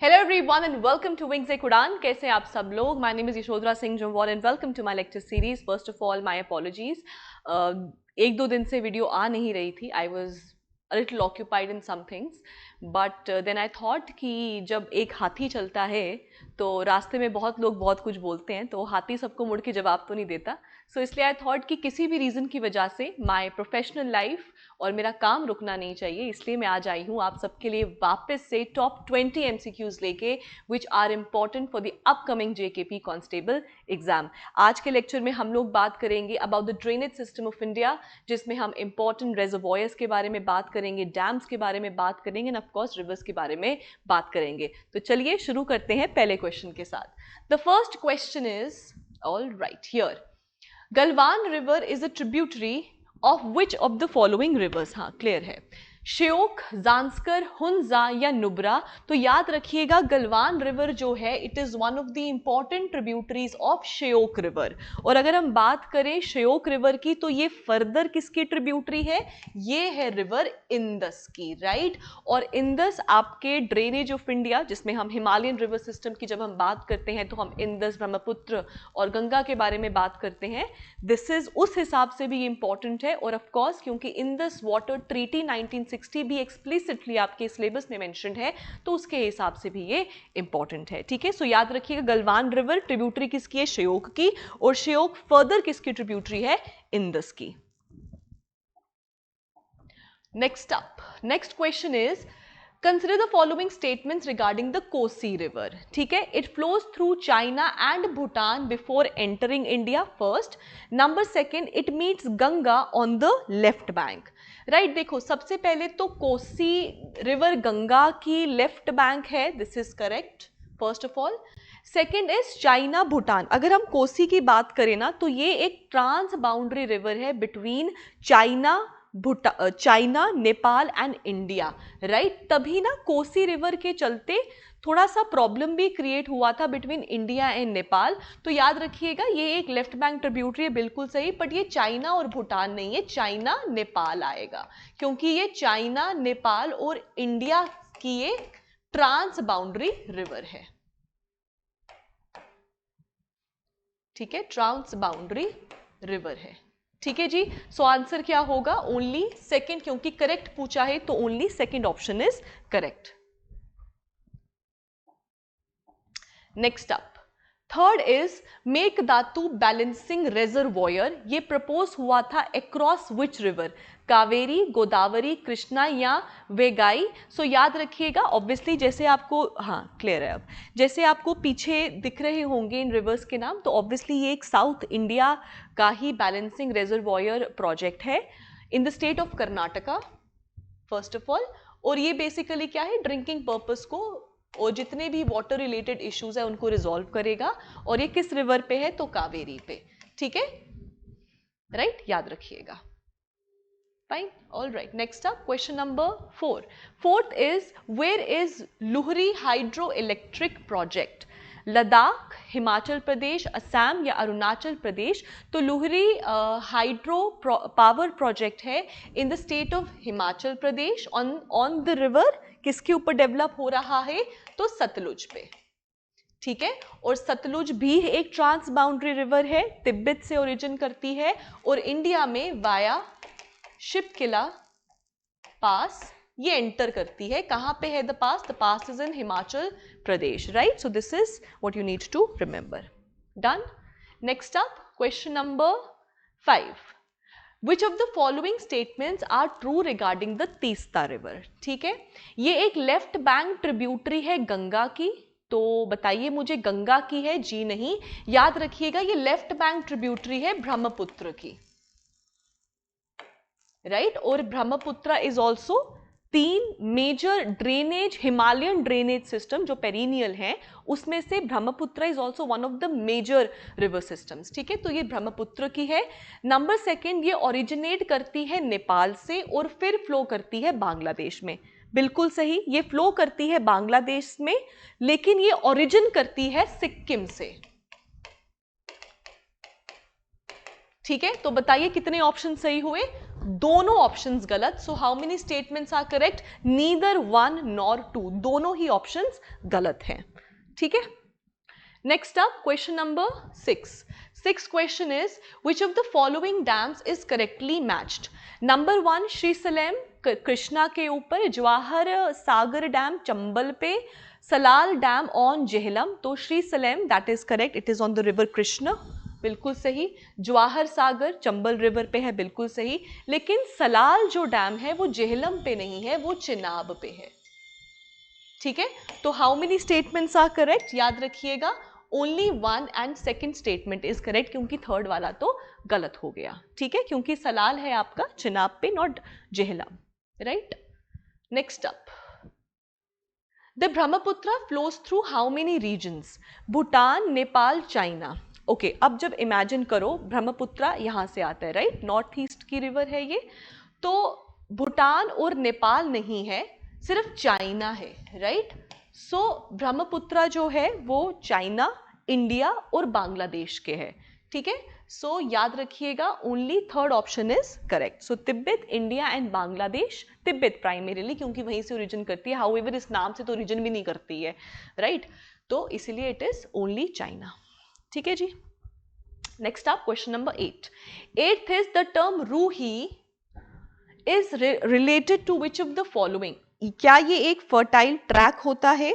Hello everyone and welcome to Wings Ek Udan. कैसे हैं आप सब लोग? My name is Yashodhara Singh Jamwal and welcome to my lecture series. First of all, my apologies. एक दो दिन से वीडियो आ नहीं रही थी. I was a little occupied in some things. But then I thought कि जब एक हाथी चलता है तो रास्ते में बहुत लोग बहुत कुछ बोलते हैं, तो हाथी सबको मुड़ के जवाब तो नहीं देता. सो इसलिए आई थॉट कि किसी भी रीज़न की वजह से माय प्रोफेशनल लाइफ और मेरा काम रुकना नहीं चाहिए, इसलिए मैं आज आई हूँ आप सबके लिए वापस से टॉप 20 MCQs लेके which are important for the upcoming JKP constable exam. आज के लेक्चर में हम लोग बात करेंगे about the drainage system of India, जिसमें हम इंपॉर्टेंट रेजर्वॉयर्स के बारे में बात करेंगे, डैम्स के बारे में बात करेंगे एंड ऑफकोर्स रिवर्स के बारे में बात करेंगे. तो चलिए शुरू करते हैं पहले क्वेश्चन के साथ. The first question is all right here. Galwan river is a tributary of which of the following rivers. हाँ क्लियर है. श्योक, जांस्कर, हुंजा या नुब्रा. तो याद रखिएगा गलवान रिवर जो है it is one of the important tributaries of Shyok river. और अगर हम बात करें श्योक रिवर की तो ये फर्दर किसकी ट्रिब्यूटरी है? ये है रिवर इंदस की, राइट. और इंदस आपके ड्रेनेज ऑफ इंडिया, जिसमें हम हिमालयन रिवर सिस्टम की जब हम बात करते हैं तो हम इंदस, ब्रह्मपुत्र और गंगा के बारे में बात करते हैं. दिस इज उस हिसाब से भी इंपॉर्टेंट है. और ऑफकोर्स क्योंकि इंदस वाटर ट्रीटी 1960 भी एक्सप्लिसिटली आपके सिलेबस में मेंशन है, तो उसके हिसाब से भी ये इंपॉर्टेंट है. ठीक है, सो याद रखिएगा गलवान रिवर ट्रिब्यूटरी किसकी है? श्योक की. और श्योक फर्दर किसकी ट्रिब्यूटरी है? इंदस की. Next up, next question is consider the following statements regarding the Kosi river. ठीक है, it flows through China and Bhutan before entering India first. Number second, it meets Ganga on the left bank. Right, देखो सबसे पहले तो Kosi river Ganga की left bank है. This is correct first of all. Second is China Bhutan. अगर हम कोसी की बात करें ना तो ये एक ट्रांस बाउंड्री रिवर है between China, Nepal and India, right. तभी ना कोसी रिवर के चलते थोड़ा सा प्रॉब्लम भी क्रिएट हुआ था बिटवीन इंडिया एंड नेपाल. तो याद रखिएगा ये एक लेफ्ट बैंक ट्रिब्यूटरी है, बिल्कुल सही. बट ये चाइना और भूटान नहीं है, चाइना नेपाल आएगा, क्योंकि ये चाइना, नेपाल और इंडिया की ये ट्रांस बाउंड्री रिवर है. ठीक है, ट्रांस बाउंड्री रिवर है. ठीक है जी. सो आंसर क्या होगा? ओनली सेकंड, क्योंकि करेक्ट पूछा है तो only second option is correct. Next up, third is Mekedatu balancing reservoir. ये प्रपोज हुआ था across which river? Kaveri, Godavari, Krishna या वेगाई. सो याद रखिएगा ऑब्वियसली जैसे आपको, हाँ क्लियर है अब, जैसे आपको पीछे दिख रहे होंगे इन रिवर्स के नाम, तो ऑब्वियसली ये एक साउथ इंडिया का ही बैलेंसिंग रेजर्वॉयर प्रोजेक्ट है in the state of Karnataka first of all. और ये बेसिकली क्या है? ड्रिंकिंग पर्पस को और जितने भी वाटर रिलेटेड इश्यूज है उनको रिजॉल्व करेगा. और ये किस रिवर पे है? तो कावेरी पे. ठीक है, राइट, याद रखिएगा. Fine, all right. Next up, question number 4. Fourth is, where is Luhri hydroelectric project? Ladakh, Himachal Pradesh, Assam या अरुणाचल प्रदेश. तो लुहरी हाइड्रो पावर प्रोजेक्ट है in the state of Himachal Pradesh on the river. किसके ऊपर डेवलप हो रहा है? तो सतलुज पे. ठीक है, और सतलुज भी एक ट्रांस बाउंड्री रिवर है, तिब्बत से ओरिजिन करती है और इंडिया में वाया शिपकिला पास ये एंटर करती है. कहां पे है the pass? The pass is in Himachal Pradesh, right. So this is what you need to remember. Done. Next up, question number 5. Which of the following statements are true regarding the Teesta river? ठीक है, ये एक left bank tributary है गंगा की. तो बताइए मुझे, गंगा की है? जी नहीं. याद रखिएगा ये लेफ्ट बैंक ट्रिब्यूटरी है ब्रह्मपुत्र की, राइट. और Brahmaputra is also 3 major drainage, Himalayan drainage system जो पेरिनियल है उसमें से Brahmaputra is also one of the major river systems. ठीक है, तो ये ब्रह्मपुत्र की है. नंबर सेकेंड, ये ओरिजिनेट करती है नेपाल से और फिर फ्लो करती है बांग्लादेश में. बिल्कुल सही, ये फ्लो करती है बांग्लादेश में लेकिन ये ओरिजिन करती है सिक्किम से. ठीक है, तो बताइए कितने ऑप्शन सही हुए? दोनों ऑप्शंस गलत. So how many statements are correct? Neither one nor two, दोनों ही ऑप्शंस गलत हैं. ठीक है. Next up, question number 6. Sixth question is, which of the following dams is correctly matched? Number 1, Shri Salem Krishna के ऊपर, जवाहर सागर डैम चंबल पे, सलाल डैम ऑन जेहलम. तो Srisailam that is correct, it is on the river Krishna, बिल्कुल सही. जवाहर सागर चंबल रिवर पे है, बिल्कुल सही. लेकिन सलाल जो डैम है वो जेहलम पे नहीं है, वो चिनाब पे है. ठीक है. तो how many statements are correct? याद रखिएगा, only one and second statement is correct, क्योंकि थर्ड वाला तो गलत हो गया. ठीक है, क्योंकि सलाल है आपका चिनाब पे, not Jhelum. Right. Next up, the Brahmaputra flows through how many regions? Bhutan, Nepal, China. Okay, अब जब इमेजिन करो ब्रह्मपुत्र यहां से आता है, राइट, नॉर्थ ईस्ट की रिवर है ये, तो भूटान और नेपाल नहीं है, सिर्फ चाइना है, राइट. सो ब्रह्मपुत्र जो है वो चाइना, इंडिया और बांग्लादेश के है. ठीक है. सो याद रखिएगा, only third option is correct. So Tibet, India and Bangladesh. Tibet primarily, क्योंकि वहीं से ओरिजिन करती है, हाउएवर इस नाम से तो ओरिजिन भी नहीं करती है, राइट. तो इसीलिए इट इज ओनली चाइना. ठीक है जी. नेक्स्ट आप question number 8. 8th is the term Rohi is related to which of the following? क्या ये एक फर्टाइल ट्रैक होता है?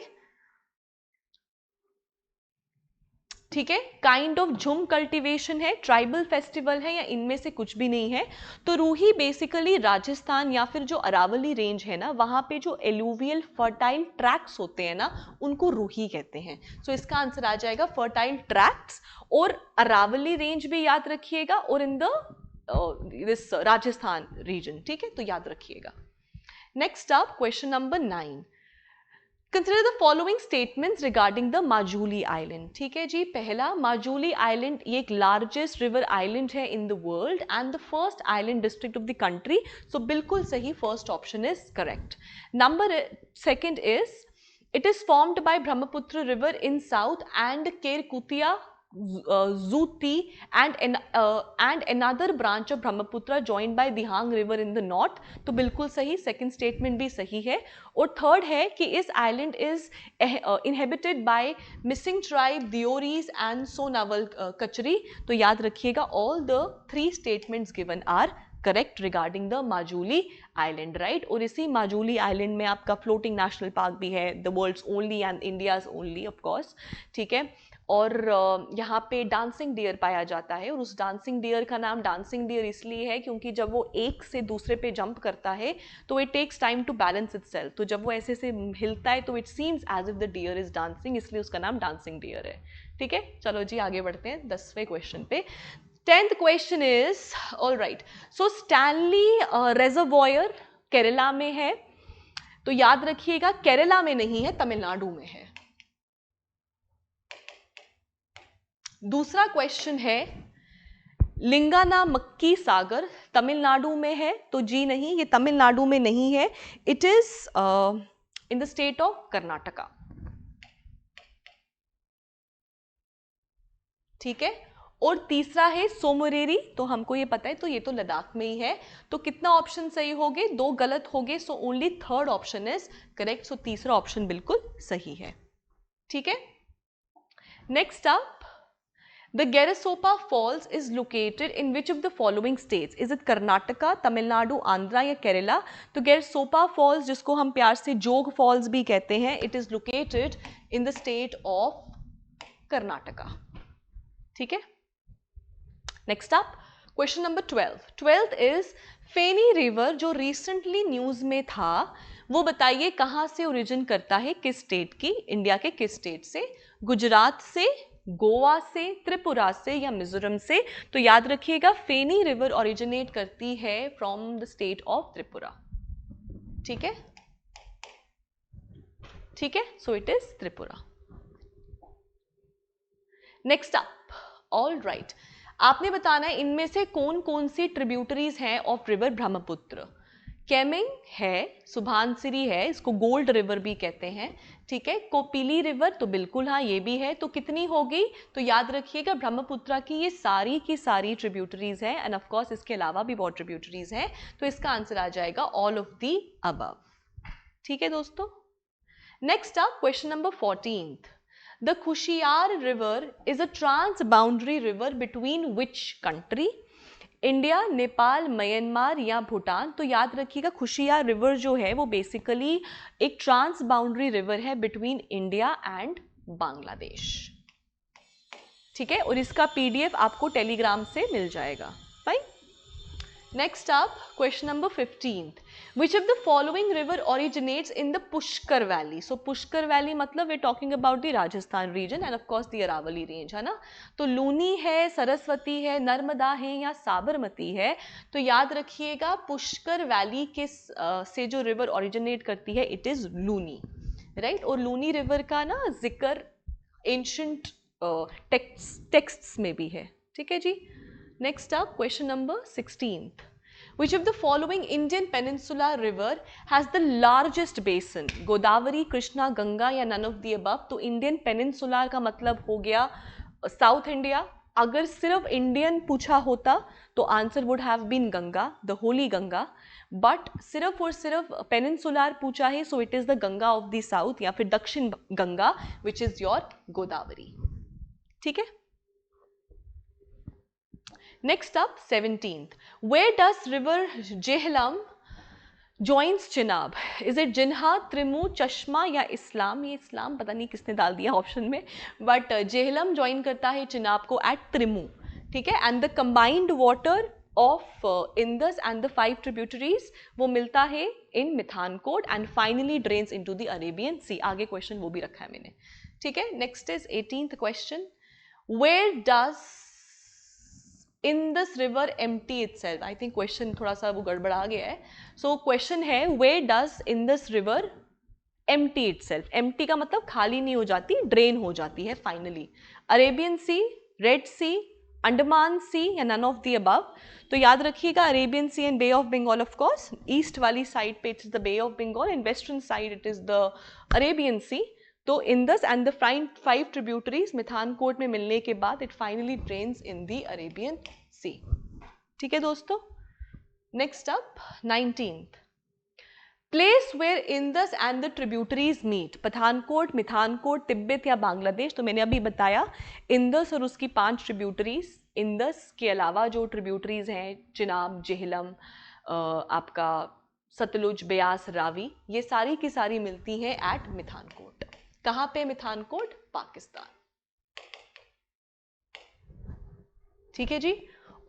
ठीक है. काइंड ऑफ झुम कल्टीवेशन है, ट्राइबल फेस्टिवल है, या इनमें से कुछ भी नहीं है. तो रूही बेसिकली राजस्थान या फिर जो अरावली रेंज है ना, वहां पे जो एलुवियल फर्टाइल ट्रैक्स होते हैं ना, उनको रूही कहते हैं. सो इसका आंसर आ जाएगा फर्टाइल ट्रैक्स. और अरावली रेंज भी याद रखिएगा, और in the this Rajasthan region. ठीक है, तो याद रखिएगा. Next up question number 9. Consider the following statements regarding the Majuli Island. ठीक है जी. पहला, माजुली आइलैंड ये एक लार्जेस्ट रिवर आइलैंड है in the world and the first island district of the country. So बिल्कुल सही, first option is correct. Number second is, it is formed by Brahmaputra river in south and Kherkutia Zuti and another branch of Brahmaputra joined by Dihang river in the north. तो बिल्कुल सही, second statement भी सही है. और third है कि इस island is inhabited by Mising tribe Deoris and Sonowal Kachari. तो याद रखिएगा, all the 3 statements given are correct regarding the Majuli island, right. और इसी माजुली आइलैंड में आपका फ्लोटिंग नेशनल पार्क भी है, the world's only and India's only of course. ठीक है. और यहाँ पे डांसिंग डियर पाया जाता है, और उस डांसिंग डियर का नाम डांसिंग डियर इसलिए है क्योंकि जब वो एक से दूसरे पे जंप करता है तो it takes time to balance itself. तो जब वो ऐसे से हिलता है तो it seems as if the deer is dancing, इसलिए उसका नाम डांसिंग डियर है. ठीक है. चलो जी आगे बढ़ते हैं 10वें क्वेश्चन पे. 10th question is, all right, so Stanley reservoir Kerala में है. तो याद रखिएगा, केरला में नहीं है, तमिलनाडु में है. दूसरा क्वेश्चन है, लिंगाना मक्की सागर तमिलनाडु में है. तो जी नहीं, ये तमिलनाडु में नहीं है, it is in the state of Karnataka. ठीक है. और तीसरा है सोमरेरी, तो हमको ये पता है, तो ये तो लद्दाख में ही है. तो कितना ऑप्शन सही हो गए? 2 गलत हो गए. So only third option is correct. So तीसरा ऑप्शन बिल्कुल सही है. ठीक है. Next up, the Garasopa Falls is located in which of the following states? Is it Karnataka, Tamil Nadu, Andhra या केरला? तो Garasopa Falls, जिसको हम प्यार से जोग फॉल्स भी कहते हैं, it is located in the state of Karnataka. ठीक है. Next up question number 12. 12th is, Feni river जो रिसेंटली न्यूज में था, वो बताइए कहां से ओरिजिन करता है, किस स्टेट की, इंडिया के किस स्टेट से? गुजरात से, गोवा से, त्रिपुरा से या मिजोरम से? तो याद रखिएगा, फेनी रिवर ओरिजिनेट करती है from the state of Tripura. ठीक है. ठीक है. So it is Tripura. Next up, all right, आपने बताना है इनमें से कौन कौन सी ट्रिब्यूटरीज हैं ऑफ रिवर ब्रह्मपुत्र. केमिंग है, सुभानसिरी है, इसको गोल्ड रिवर भी कहते हैं, ठीक है। कोपिली रिवर तो बिल्कुल हाँ ये भी है। तो कितनी होगी, तो याद रखिएगा ब्रह्मपुत्रा की ये सारी की सारी ट्रिब्यूटरीज हैं, एंड ऑफ कोर्स इसके अलावा भी बहुत ट्रिब्यूटरीज हैं। तो इसका आंसर आ जाएगा ऑल ऑफ दी अबव, ठीक है दोस्तों। Next up question number 14th, the Kushiyara river is a trans boundary river between which country, India, Nepal, Myanmar या भूटान। तो याद रखिएगा खुशियार रिवर जो है वो बेसिकली एक ट्रांस बाउंड्री रिवर है बिटवीन इंडिया एंड बांग्लादेश, ठीक है। और इसका पीडीएफ आपको टेलीग्राम से मिल जाएगा। Fine. Next up question number 15th, which of the following river originates in the Pushkar valley. So Pushkar valley मतलब we talking about the Rajasthan region and of course the Aravalli range, है ना। तो लूनी है, सरस्वती है, नर्मदा है या साबरमती है। तो याद रखिएगा पुष्कर वैली के से जो रिवर ओरिजिनेट करती है इट इज लूनी, राइट। और लूनी रिवर का ना जिक्र एंशंट टेक्स्ट्स में भी है, ठीक है जी। Next up, question number 16th. Which of the following Indian peninsula river has the largest basin? Godavari, Krishna, Ganga या none of the above? तो Indian peninsula का मतलब हो गया साउथ इंडिया। अगर सिर्फ इंडियन पूछा होता तो answer would have been Ganga, the holy Ganga. But सिर्फ और सिर्फ पेनिनसुलर पूछा है, so it is the Ganga of the south या फिर Dakshin Ganga which is your Godavari, ठीक है। Next up, 17th. Where does river Jhelum joins Chenab? Is it Jinha, Trimu, Chashma या इस्लाम? ये इस्लाम पता नहीं किसने डाल दिया ऑप्शन में, बट Jhelum ज्वाइन करता है चिनाब को एट त्रिमू, ठीक है। And the combined water of Indus and the 5 tributaries वो मिलता है in Mithankot and finally drains into the Arabian sea. आगे क्वेश्चन वो भी रखा है मैंने, ठीक है। Next is 18th question, where does Indus river empty itself? I think question थोड़ा सा वो गड़बड़ा गया है। So question है where does Indus river empty itself? empty का मतलब खाली नहीं हो जाती, drain हो जाती है finally. Arabian sea, red sea, Andaman sea या none of the above? तो याद रखिएगा Arabian sea and bay of Bengal of course. East वाली साइड पे it is the bay of Bengal and western side it is the Arabian sea. तो Indus and the 5 tributaries Mithankot में मिलने के बाद it finally drains in the Arabian sea, ठीक है दोस्तों। Next up 19th, place where Indus and the tributaries meet, Pathankot, Mithankot, Tibet या बांग्लादेश। तो मैंने अभी बताया इंदस और उसकी 5 ट्रिब्यूटरीज, इंदस के अलावा जो ट्रिब्यूटरीज हैं चिनाब, जेहलम, आपका सतलुज, ब्यास, रावी, ये सारी की सारी मिलती हैं एट मिथानकोट। कहाँ पे मिथानकोट? पाकिस्तान, ठीक है जी।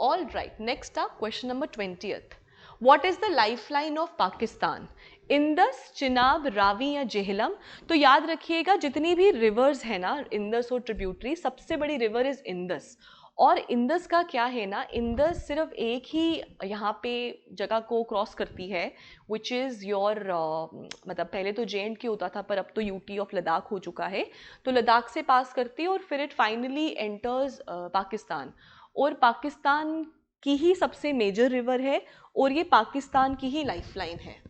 All right, next up question number 20th, what is the lifeline of Pakistan? Indus, Chenab, Ravi या जेहलम? तो याद रखिएगा जितनी भी रिवर्स है ना इंदस और ट्रिब्यूटरी, सबसे बड़ी रिवर इज इंदस। और इंदस का क्या है ना, इंदस सिर्फ एक ही यहाँ पे जगह को क्रॉस करती है विच इज़ योर मतलब पहले तो JNK होता था पर अब तो UT ऑफ लद्दाख हो चुका है। तो लद्दाख से पास करती है और फिर इट फाइनली एंटर्स पाकिस्तान। और पाकिस्तान की ही सबसे मेजर रिवर है और ये पाकिस्तान की ही लाइफलाइन है,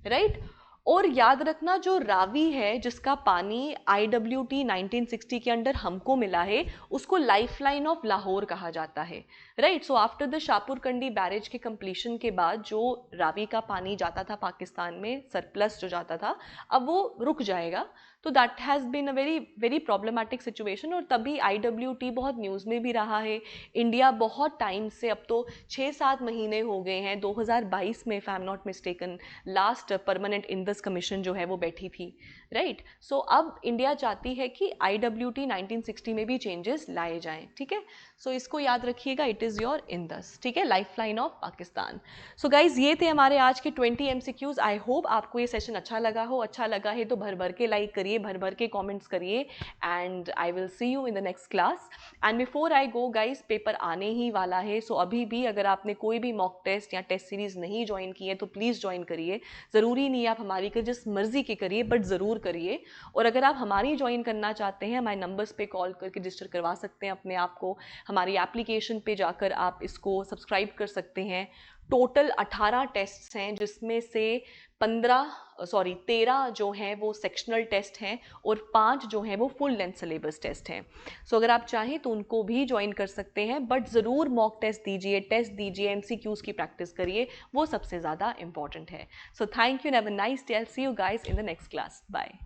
राइट। और याद रखना जो रावी है जिसका पानी IWT 1960 के अंडर हमको मिला है उसको लाइफलाइन ऑफ लाहौर कहा जाता है, right. So after the Shahpur Kandi barrage के कंप्लीशन के बाद जो रावी का पानी जाता था पाकिस्तान में, सरप्लस जो जाता था, अब वो रुक जाएगा। तो that has been a very problematic situation. और तभी IWT बहुत न्यूज़ में भी रहा है। इंडिया बहुत टाइम से, अब तो 6-7 महीने हो गए हैं, 2022 में if I am not mistaken last permanent Indus commission जो है वो बैठी थी, राइट। सो अब इंडिया चाहती है कि IWT 1960 में भी चेंजेस लाए जाएं, ठीक है। सो इसको याद रखिएगा, इट इज़ योर इंदस, ठीक है, lifeline of Pakistan. So guys ये थे हमारे आज के 20 MCQs। आई होप आपको ये सेशन अच्छा लगा हो। अच्छा लगा है तो भर भर के लाइक करिए, भर भर के कमेंट्स करिए and I will see you in the next class. And before I go guys, paper आने ही वाला है। सो अभी भी अगर आपने कोई भी मॉक टेस्ट या टेस्ट सीरीज नहीं ज्वाइन की है तो प्लीज़ ज्वाइन करिए। ज़रूरी नहीं आप हमारी कर जिस मर्जी के करिए, बट ज़रूर करिए। और अगर आप हमारी ज्वाइन करना चाहते हैं, हमारे नंबर्स पे कॉल करके रजिस्टर करवा सकते हैं अपने आप को। हमारी एप्लीकेशन पे जाकर आप इसको सब्सक्राइब कर सकते हैं। टोटल 18 टेस्ट्स हैं, जिसमें से 13 जो हैं वो सेक्शनल टेस्ट हैं और 5 जो हैं वो फुल लेंथ सिलेबस टेस्ट हैं। सो अगर आप चाहें तो उनको भी ज्वाइन कर सकते हैं, बट ज़रूर मॉक टेस्ट दीजिए, MCQs की प्रैक्टिस करिए, वो सबसे ज़्यादा इंपॉर्टेंट है। So thank you, have a nice day, I will see you guys in the next class, bye.